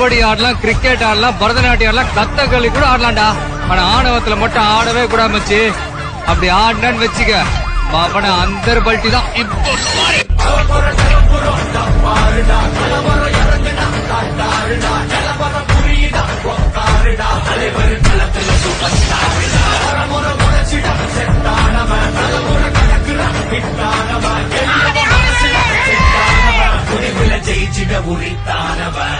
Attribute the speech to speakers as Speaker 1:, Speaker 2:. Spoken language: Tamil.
Speaker 1: கபடி ஆடலாம், கிரிக்கெட் ஆடலாம், பரதநாட்டியம் ஆடலாம், கத்தகளி கூட ஆடலாம்டா. ஆனா ஆணவத்துல மட்டும் ஆடவே கூட மச்சி. அப்படி ஆடினான்னு வச்சுக்க அவன அந்த பல்ட்டி தான். இப்போ
Speaker 2: ஜெயிச்சிட உரித்தானவன்